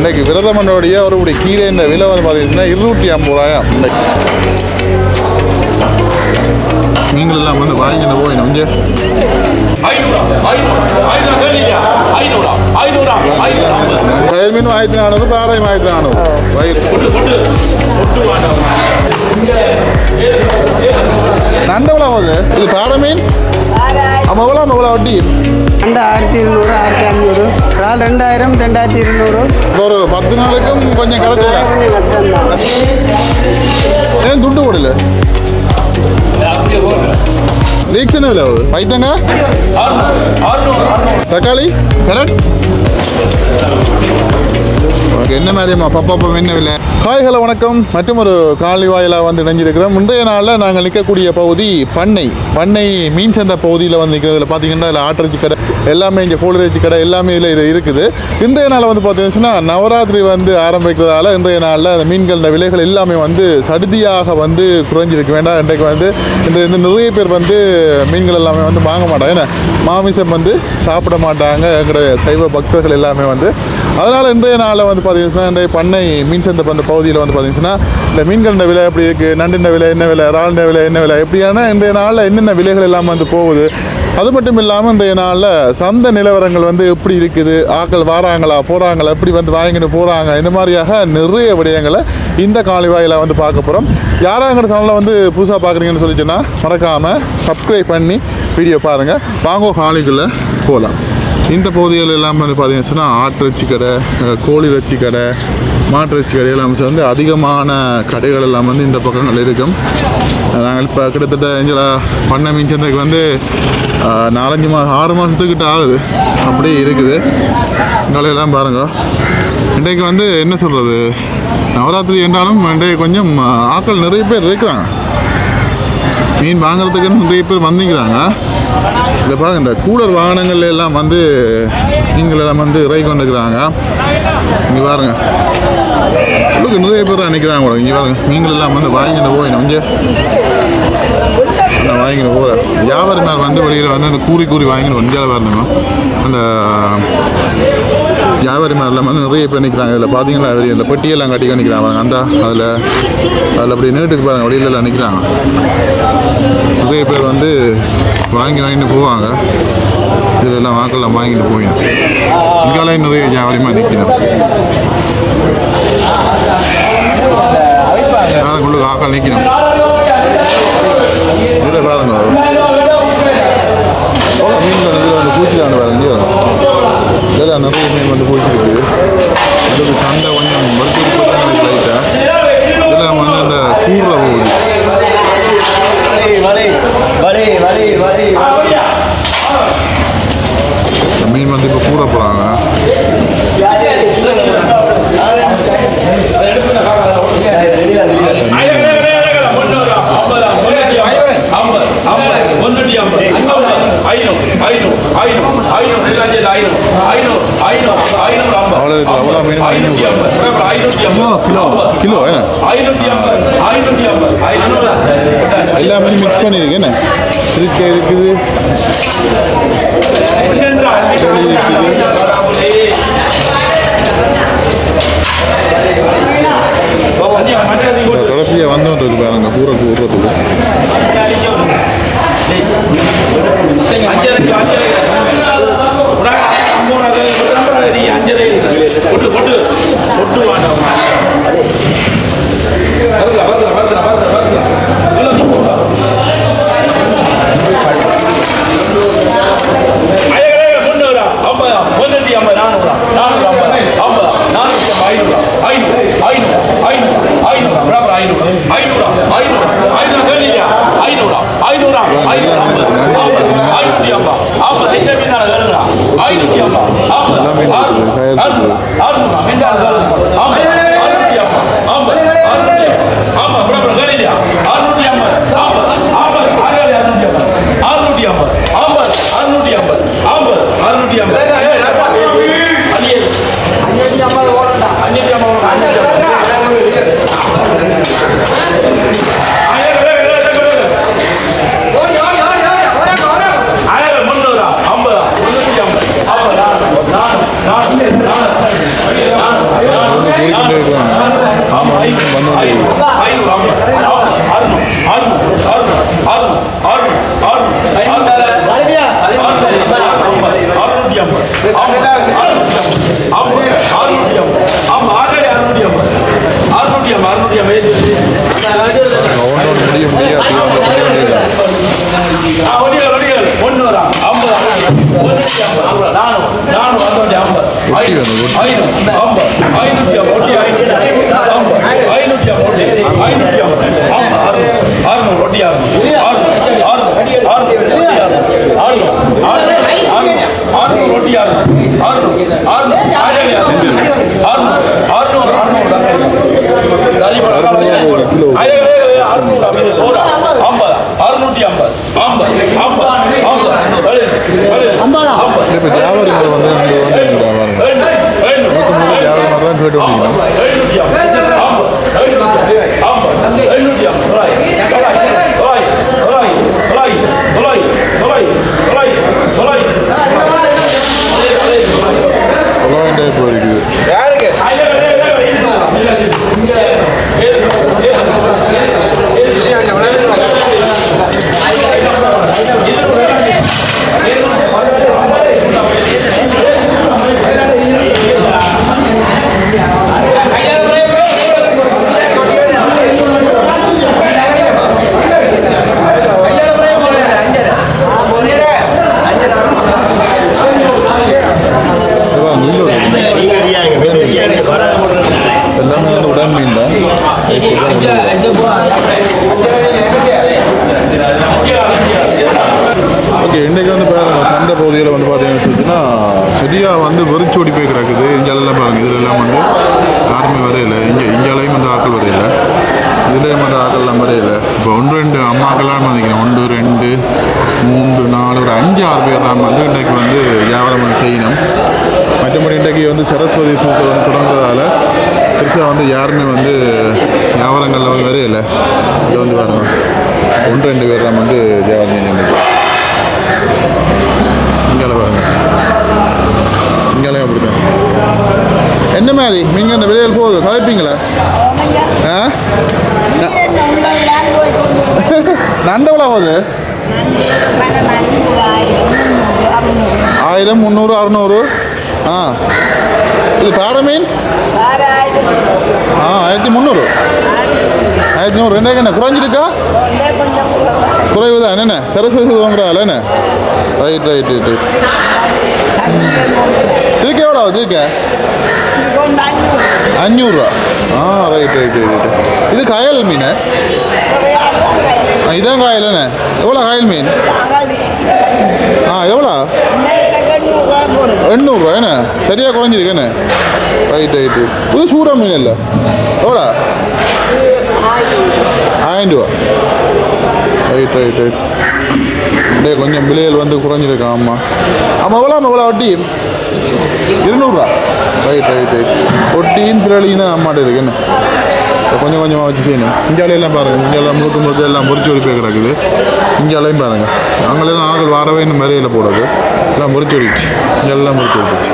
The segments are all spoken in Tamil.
இன்றைக்கு விரதமனுடைய ஒரு கீரை இந்த விலை வந்து பார்த்தீங்கன்னா 250 ரூபாயாம். நீங்கள் எல்லாம் வந்து வாங்கிட்டு போயிடும் இங்கே கயல் மீன் 1400, பாறை 1400 வயிறு நண்டவளா போகுது. இது பாறை மீன் அவ்வளோ எவ்வளோ வட்டி? 2200, 1500, 2000, 2200. ஒரு 10 நாளுக்கும் கொஞ்சம் கிடைச்சல. ஏன் துண்டு போடல? லீக்ஸ் என்ன விலை ஆகுது? பைத்தங்க தக்காளி கரெக்ட். ஓகே, என்ன மாதிரிம்மா பப்பாப்பம் என்ன விலை? ஹாய் ஹலோ வணக்கம். மற்றும் ஒரு காலை வாயிலாக வந்து இணைஞ்சிருக்கிறோம். இன்றைய நாளில் நாங்கள் நிற்கக்கூடிய பகுதி பண்ணை மீன் சந்தை பகுதியில் வந்து நிற்கிறதுல பார்த்தீங்கன்னா இதில் ஆட்டிறைச்சி கடை எல்லாமே, இங்கே கோழிறைச்சி கடை எல்லாமே இதில் இருக்குது. இன்றைய நாளில் வந்து பார்த்தீங்கன்னா நவராத்திரி வந்து ஆரம்பிக்கிறதால இன்றைய நாளில் அந்த மீன்கள் விலைகள் எல்லாமே வந்து சடுதியாக வந்து குறைஞ்சிருக்கு. வேண்டாம், இன்றைக்கு வந்து இன்றைய நிறைய பேர் வந்து மீன்கள் எல்லாமே வந்து வாங்க மாட்டாங்க. ஏன்னா மாமிசம் வந்து சாப்பிட மாட்டாங்க என்கிற சைவ பக்தர்கள் எல்லாமே வந்து. அதனால் இன்றைய நாளில் வந்து பார்த்தீங்கன்னா இன்றைய பண்ணை மீன் சந்தை அந்த பகுதியில் வந்து பார்த்தீங்கன்னா இந்த மீன்கள் விலை எப்படி இருக்குது, நண்டின விலை என்ன விலை, இறால் விலை என்ன விலை, எப்படியான இன்றைய நாளில் என்னென்ன விலைகள் எல்லாம் வந்து போகுது. அது மட்டும் இல்லாமல் இன்றைய நாளில் சந்தை நிலவரங்கள் வந்து எப்படி இருக்குது, ஆட்கள் வராங்களா போகிறாங்களா, எப்படி வந்து வாங்கிட்டு போகிறாங்க, இந்த மாதிரியாக நிறைய விடயங்களை இந்த காலை வாயில வந்து பார்க்க போகிறோம். யாராங்கிற சேனலில் வந்து புதுசாக பார்க்குறீங்கன்னு சொல்லிச்சுன்னா மறக்காமல் சப்ஸ்கிரைப் பண்ணி வீடியோ பாருங்கள். வாங்கோ காலைக்குள்ளே போகலாம். இந்த பகுதிகள் எல்லாம் வந்து பார்த்தீங்கன்னா ஆட்டிறைச்சி கடை, கோழி இறைச்சி கடை, மாட்டிறைச்சி கடை எல்லாம் வந்து அதிகமான கடைகள் எல்லாம் வந்து இந்த பக்கங்கள் இருக்கும். நாங்கள் இப்போ கிட்டத்தட்ட எங்களை பண்ணை மீன் சந்தைக்கு வந்து 6 மாதத்துக்கிட்ட ஆகுது, அப்படியே இருக்குது. எல்லாம் பாருங்க. இன்றைக்கு வந்து என்ன சொல்கிறது, நவராத்திரி என்றாலும் இன்றைக்கு கொஞ்சம் ஆட்கள் நிறைய பேர் இருக்கிறாங்க. மீன் வாங்குறதுக்குன்னு நிறைய பேர் வந்துக்கிறாங்க. இதை பாருங்க, இந்த கூலர் வாகனங்கள் எல்லாம் வந்து மீன்கள் எல்லாம் வந்து இறக்கி கொண்டுக்கிறாங்க. இங்கே பாருங்க, உங்களுக்கு நிறைய பேர் நினைக்கிறாங்க கூட. இங்கே பாருங்க, மீன்கள் எல்லாம் வந்து வாங்கிட்டு போயிடும். இங்கே நான் வாங்கிட்டு போகிறேன். வியாபாரி மேல் வந்து வெளியில் வந்து அந்த கூறி வாங்கிட்டு வண்டியால் வரணுங்க. அந்த வியாபாரி மேலாம் வந்து நிறைய பேர் நிற்கிறாங்க. இதில் பார்த்தீங்களா, இந்த பெட்டியெல்லாம் கட்டி நிற்கிறாங்க. அந்த அதில் அப்படி நீட்டுக்கு பாருங்கள், வெளியிலலாம் நிற்கிறாங்க. நிறைய பேர் வந்து வாங்கிட்டு போவாங்க. இதில் எல்லாம் வாக்கெல்லாம் வாங்கிட்டு போயிடும். இங்காலையும் நிறைய வியாபாரியமாக நிற்கணும். யாருக்குள்ள ஆக்கள் நிற்கணும். இதில் பாருங்க, மீன்கள் இதில் வந்து பூச்சிக்காண்டு பாருங்க. இதெல்லாம் நிறைய மீன் வந்து பூச்சிருக்கு. அதுக்கு சண்டை கொஞ்சம் மருத்துவ லைட்டாக இதெல்லாம் வந்து அந்த கூடுற போகுது. மீன் வந்து இப்போ கூற போகிறாங்க. கிலோ எல்லா மீன் மிக்ஸ் பண்ணியிருக்கு. என்ன இருக்கு இருக்குது, தொடர்ச்சியாக வந்துட்டு இருக்கு பாருங்க. பூரா கூறத்துக்கு கூறிக்கொண்டே இருக்கிறாங்க. ஓகே, இன்றைக்கி வந்து சந்தை பகுதியில் வந்து பார்த்தீங்கன்னு சொல்லிச்சுன்னா செடியாக வந்து வெறிச்சோடி போய் கிடக்குது. இங்கெல்லாம் பாருங்கள், இதிலெல்லாம் வந்து யாருமே வரையில. இங்கேலையும் வந்து ஆக்கள் வரையில, இதுலேயும் வந்து ஆக்கள்லாம் வரையில. இப்போ 1-2 அம்மாக்கள்லாம் வந்திக்கிறேன். 1 2 3 4 ஒரு 5-6 பேர்லாம் வந்து இன்றைக்கு வந்து வியாபாரம் வந்து செய்யணும். மற்றபடி இன்றைக்கு வந்து சரஸ்வதி பூஜை வந்து தொடங்குறதால பெருசாக வந்து யாருமே வந்து வியாபாரங்களில் வந்து வரையில. இங்கே வந்து வரணும் 1-2 பேர் தான் வந்து வியாபாரம் செஞ்சு. இங்கே பாருங்க, இங்கேயும் அப்படிதான். என்ன மாதிரி நீங்கள் அந்த விலையில் போகுது கதைப்பீங்களா? ஆ, நண்டவளா போகுது 1000 300 600. ஆ, இது பாறை மீன் 1300 1100. ரெண்டாயிரம் என்ன குறைஞ்சிருக்கா? குறைவு தான் என்னென்ன சரஸ்வதி வாங்குறாள் என்ன? Right right right right. திருக்க எவ்வளோ திருக்க? 500 ரூபா. ஆ, ரைட் ரைட் ரைட் ரைட். இது காயல் மீன். இதான் காயல் என்ன? எவ்வளோ காயல் மீன்? எவ்வளோ? 800 ரூபா என்ன? சரியாக குறைஞ்சிருக்கு என்ன? Right right right. இது சூடா மீன் இல்லை. எவ்வளோ? 1000 ரூபா. Right right right. அப்படியே கொஞ்சம் விலையில் வந்து குறைஞ்சிருக்கா? ஆமாம் ஆமாம். எவ்வளோ வட்டி? 200 ரூபா. Right right right. ஒட்டியும் திரளியும் தான் அம்மாட்ட இருக்கு என்ன? கொஞ்சம் கொஞ்சமாக வச்சு செய்யணும். இந்தியாவிலாம் பாருங்கள், இந்தியாவில் முழுக்க எல்லாம் பொறிச்சு ஒழிப்பே கிடக்குது. இந்தியாவிலையும் பாருங்கள், அங்கெல்லாம் ஆக்கள் வரவே இன்னும் மறையில் போடாது. எல்லாம் பொறிச்சு ஒழிச்சு, இங்கெல்லாம் பொறிச்சு ஒழிச்சு.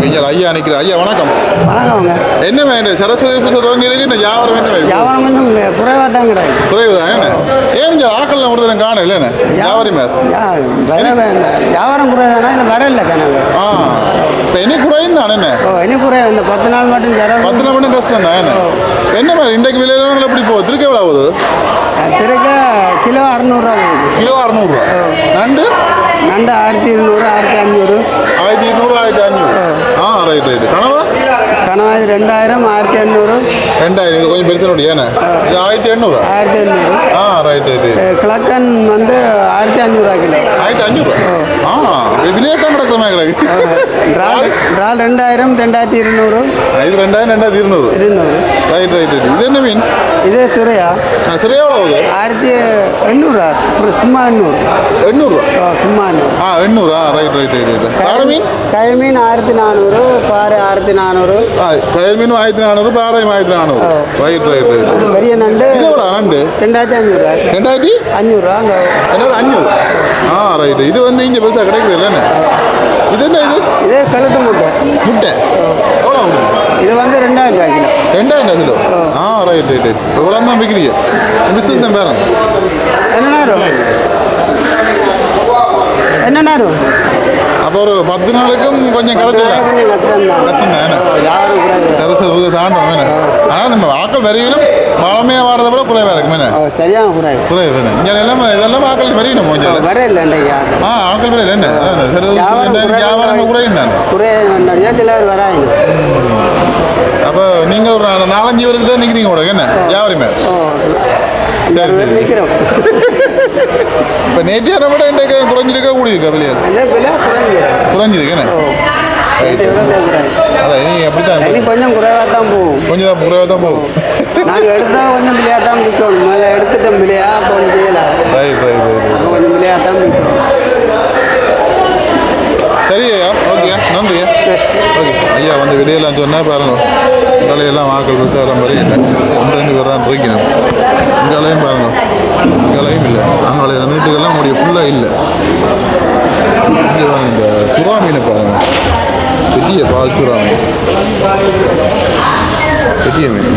இங்கே ஐயா நிற்கிற. ஐயா வணக்கம். வணக்கம்ங்க. என்ன வேணும்? சரஸ்வதி பூஜை துவங்கி இருக்கு. இந்த வியாபாரம் என்ன வேணும்? வியாபாரம் கொஞ்சம் குறைவாக தான் கிடையாது. குறைவு தான் என்ன? ஏன் இங்கே ஆக்கள்லாம் ஒருத்தர் காணும் இல்லைண்ணே? வியாபாரி மேல் வியாபாரம் குறைவானா இல்லை வர இல்லை கணக்கு. இப்போ என்ன குறையும் தானே என்ன? என்ன குறைவு? இந்த 10 நாள் மட்டும் 10 நாள் மட்டும் கஷ்டம் தான் என்ன? என்ன மாதிரி இன்றைக்கு விலையில எப்படி போகுது? திருக்க எவ்வளோ ஆகுது? திருக்க கிலோ 600 ரூபா போகுது. கிலோ 600 ரூபா. நண்டு? நண்டு 1200 1500. 1200 1500. Right right. கனவா? கனவா 2000 1800. 2000. இது கொஞ்சம் பெருசனுடைய ஏன்னா இது 1800. 1800. Right right. கிழக்கன் வந்து 1500 கிலோ. 1500. விலையே தான் கிடக்குற மாதிரி கிடக்கு. இறால் 2000 2200. இது 2000 2200. Right right right. இது என்ன மீன்? இது சிறையா? சிறையா எவ்வளோ ஆகுது? 1800. சும்மா 800. 800 ரூபா. சும்மா 800. Right right right right. காரை மீன்? கயல் மீன் 1400. பாறை 1400. கயல் மீன் 1400, பாறை 1400. Right right right. பெரிய நண்டு இது எவ்வளோ நண்டு? 2500. 2500. என்னது 500? ரைட். இது வந்து இங்கே பெருசாக கிடைக்கிறது இல்லைண்ணே. இது என்ன? இது இதே கழுத்து முட்டை. முட்டை ரெண்டாயிரம் கிலோ ஆ ரைட் ரைட் ரைட் இவ்வளோ தான் விற்கிறீங்க மிஸ் தான் பேரன் என்னண்ணா அப்போ ஒரு 10 நாளுக்கும் கொஞ்சம் கிடைச்சிடலாம் கஷ்டம் தான் தரசு தாண்டோம் வேணும் ஆனால் நம்ம ஆக்கள் வரையிலும் பழமையாக வரதை விட குறைவாக இருக்கும் வேணும் சரியான குறைவு வேணும் இங்கே எல்லாம் இதெல்லாம் ஆக்கள் வரையணும் கொஞ்சம் ஆக்கள் வரையில என்ன வியாபாரங்கள் குறையும் தானே அப்போ நீங்கள் ஒரு 4-5 பேருக்கு தான் நிற்கிறீங்க கூட என்ன வியாபாரமே சரி சரி இப்போ நேற்று விட இன்றைக்கு குறைஞ்சிருக்க கூடியிருக்கா விலையா குறைஞ்சிருக்கு என்ன அதான் நீ அப்படி தான் கொஞ்சம் குறைவாக தான் போகும் கொஞ்சம் குறைவாக தான் போகும் நாங்கள் எடுத்தால் கொஞ்சம் விலையாக தான் விற்கணும் மேலே எடுத்துட்டோம் விலையா அப்போ ஒன்று செய்யலாம் ரைட் ரைட் ரைட் கொஞ்சம் விலையாக தான் விற்கணும் சரி ஐயா ஓகேயா நன்றியா ஓகே ஐயா வந்து விலையெல்லாம் சொன்னால் பாருங்க விலையெல்லாம் வாக்கள் விசாரம் மாதிரி இல்லை 1-2 பேர் தான் இருக்கணும் இங்காலையும் பாருங்க இங்காலையும் இல்லை அங்காலைய நீட்டுக்கெல்லாம் உங்களுடைய ஃபுல்லாக இல்லை இங்கே பாருங்க இந்த சுறா மீனை பாருங்க பெரிய பால் சுறா மீன் பெரிய மீன்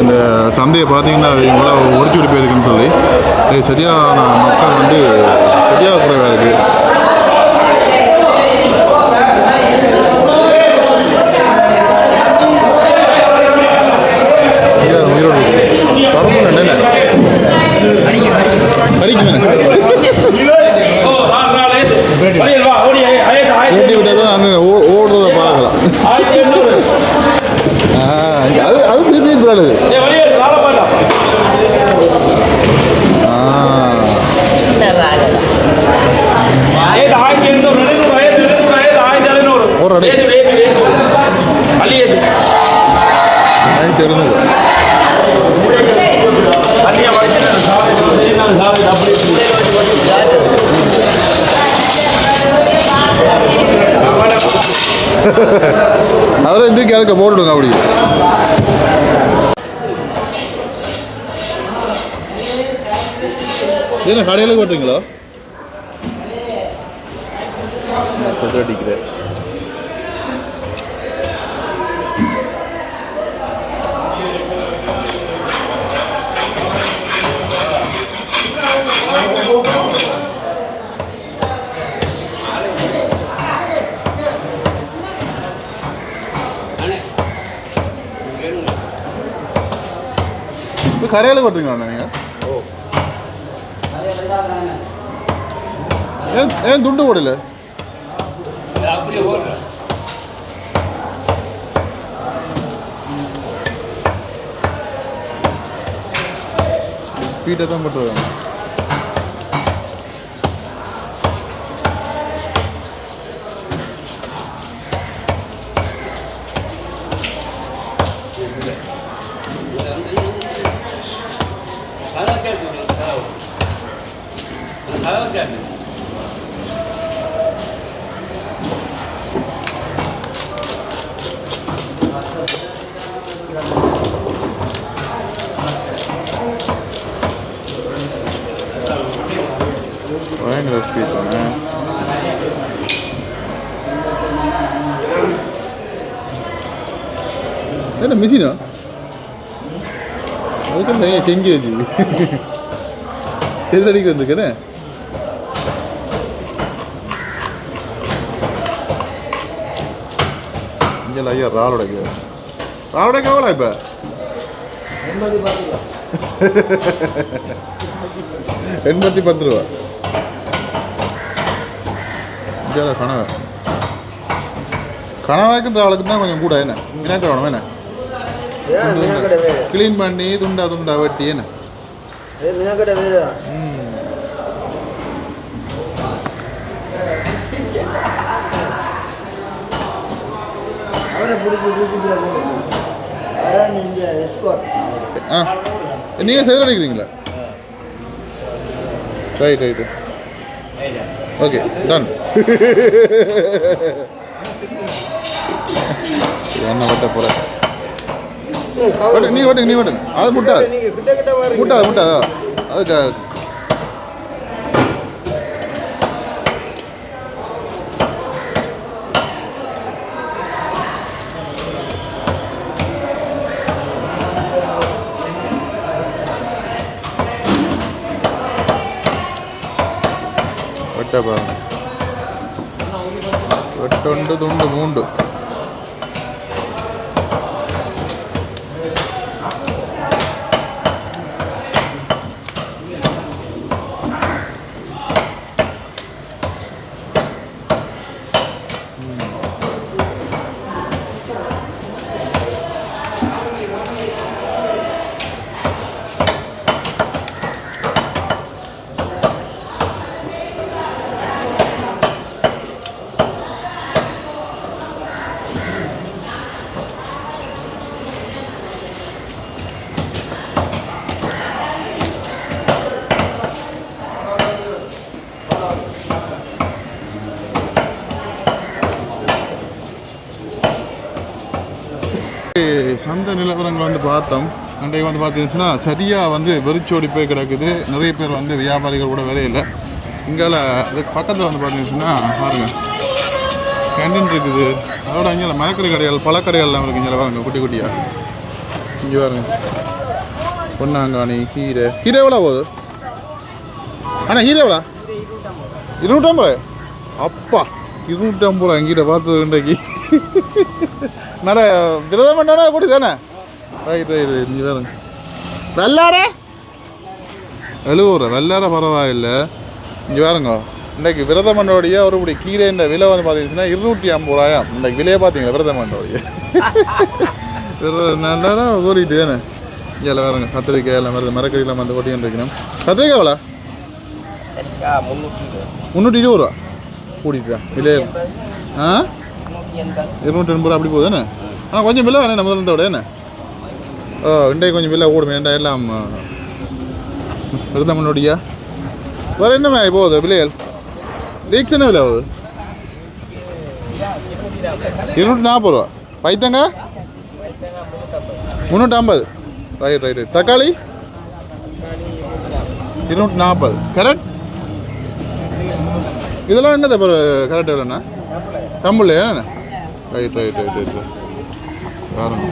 இந்த சந்தையை பார்த்தீங்கன்னா இவங்கள ஒடுக்கி விட்டு போயிருக்குன்னு சொல்லி இது சரியான மக்கள் வந்து சரியாக குறைவாக இருக்குது கூட்டி விட்டால் தான் நான் ஓடுறத பார்க்கலாம் அது திருப்பி பிராடு ஒரு அடை 1700 அவரை எந்திரிக்க அதுக்கு போட்டுடுங்க அப்படி என்ன கடையில் போட்டுறீங்களோ சொல்ற அடிக்கிறேன் கடையில் போட்டுறீங்களா நீங்கள் ஏன் துண்டு போடல ஸ்பீட்டை தான் போட்டுருவாங்க பயங்கர ஸ்பீட் என்ன மிஷினா அதுக்கு நிறைய செஞ்சு வச்சு செதில் அடிக்கிறதுக்குன்னு இங்கே ஐயா ரால் உடைக்க எவ்வளோ இப்போ 10 ரூபா இங்கே கனவாய்க்கு ஆளுக்கு தான் கொஞ்சம் கூட என்ன மீனாக்கடை வேணும் என்ன கிளீன் பண்ணி துண்டா வெட்டி என்ன நீங்கள் செய்து அடிக்கிறீங்களா ரைட் ஓகே டன் என்ன வெட்ட போகிறேன் நீ ஓட்டுங்க அது முட்டாது அதுக்கு முட்டை பாருங்க, வெட்டொண்டு துண்டு மூண்டு. சந்தை நிலவரங்கள் வந்து பார்த்தோம். அன்றைக்கு வந்து பார்த்தீங்கன்னா சரியாக வந்து வெறிச்சோடி போய் கிடக்குது. நிறைய பேர் வந்து வியாபாரிகள் கூட வேலையே இல்லை. இங்கால அதுக்கு பக்கத்தில் வந்து பார்த்தீங்கன்னா பாருங்கள் கேண்டீன் இருக்குது. அதோட அங்கே மரக்கடை கடைகள் பழக்கடைகள்லாம் இருக்குது. இங்கே பாருங்க குட்டி குட்டியாக. இங்கே பாருங்க பொன்னாங்கானி கீரை. கீரை எவ்வளோ போகுது? ஆனால் கீரை எவ்வளோ? 250 ரூபாய். அப்பா 250 ரூபா கீரை பார்த்தது இன்றைக்கு. மர விரதம் பண்ணா கூடி தானே? Right right. இங்கே பாருங்க வெள்ளார 70 ரூபா. வெள்ளார பரவாயில்லை. இங்கே பாருங்க இன்றைக்கு விரதம் பண்ணோடைய ஒரு இப்படி கீரை இந்த விலை வந்து பார்த்தீங்கன்னா 250 ரூபாயா. இன்றைக்கு விலையை பார்த்தீங்களா விரதம் பண்ணோடைய விரதம் நல்லாடா ஓடிட்டு தானே. இங்கே பாருங்க கத்திரிக்காய் எல்லாம் வருது. மரக்கறியெல்லாம் வந்து ஓட்டின்னு இருக்கணும். கத்திரிக்காய் எவ்வளோ? 320 ரூபா கூட்டிட்டு விலையை. ஆ 280 ரூபா அப்படி போகுது என்ன? ஆனால் கொஞ்சம் விலை வேணே நம்ம இருந்தோட என்ன? ஓ இன்றைக்கு கொஞ்சம் விலை ஓடும். ஏன்டா எல்லாம் விருந்தமனுடைய வேறு என்ன போகுது விலைகள்? லீக்ஸ் என்ன விலை ஆகுது? 240 ரூபா. பைத்தங்க 350. Right right. தக்காளி 240. கரெக்ட். இதெல்லாம் எங்கே தப்பு கரெக்ட் இல்லைண்ணா? கம்பல் என்ன? Right right right right. பாருங்க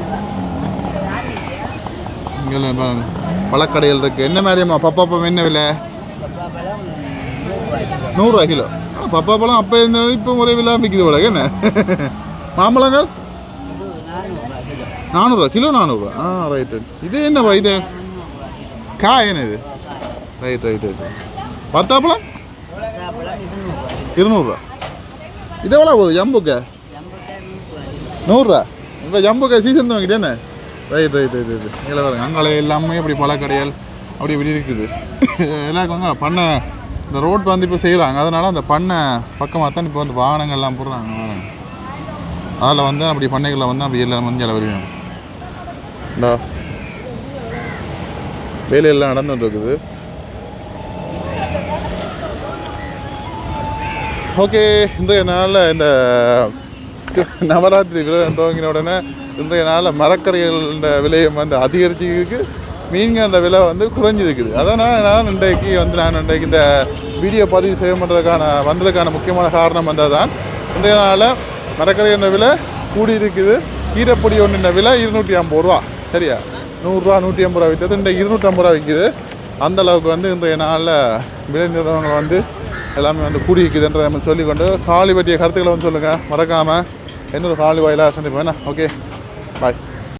இங்கே பாருங்க பழக்கடைகள் இருக்குது. என்ன மாதிரிம்மா பப்பாப்பழம் என்ன விலை? 100 ரூபா கிலோ. பப்பாப்பழம் அப்போ இருந்தது இப்போ ஒரே விலை விற்கிது போல என்ன? மாம்பழங்கள் 400 ரூபா கிலோ. 400 ரூபா. ஆ ரைட் ரைட். இது என்னப்பா இது காய் என்ன இது? Right right right. பத்தாப்பழம் 200 ரூபா. இது எவ்வளோ போகுது ஜம்புக்கு? 100 ரூபா. இப்போ ஜம்புக்கு சீசன் தான் வாங்கிட்டேன்னு. Right right right right. இதில் பாருங்க அங்கே எல்லாமே அப்படி பழக்கடைகள் அப்படி இப்படி இருக்குது. எல்லாருக்கும் வந்து பண்ணை இந்த ரோட் வந்து இப்போ செய்கிறாங்க. அதனால் அந்த பண்ணை பக்கமாக தான் இப்போ வந்து வாகனங்கள்லாம் போடுறாங்க. அதில் வந்து அப்படி பண்ணைகளில் வந்து அப்படி எல்லாம் வந்து இலை வருவாங்க. இந்த வேலையெல்லாம் நடந்துகிட்டு இருக்குது. ஓகே இன்றைய நாளில் இந்த நவராத்திரி விரதம் துவங்கின உடனே இன்றைய நாளில் மரக்கறிகளோட விலையம் வந்து அதிகரிச்சிருக்கு. மீன்களோட விலை வந்து குறைஞ்சிருக்குது. அதனால் நான் இன்றைக்கு இந்த வீடியோ பதிவு செய்ய வந்ததுக்கான முக்கியமான காரணம் வந்தால் தான் இன்றைய நாளில் மரக்கறிகளோட விலை கூடி இருக்குது. கீரைப்பொடி ஒன்றின் விலை 250 ரூபா. சரியா? 100 ரூபா 150 ரூபா விற்றது இன்றைக்கு 250 ரூபா விற்கிது. அந்தளவுக்கு வந்து இன்றைய நாளில் விலை நிறுவனங்கள் வந்து எல்லாமே வந்து கூடி இருக்குதுன்ற நம்ம சொல்லிக்கொண்டு காலி பற்றிய கருத்துக்களை வந்து சொல்லுங்கள். மறக்காமல் இன்னொரு காலி வாயிலாக சந்திப்போம். என்ன? Okay bye.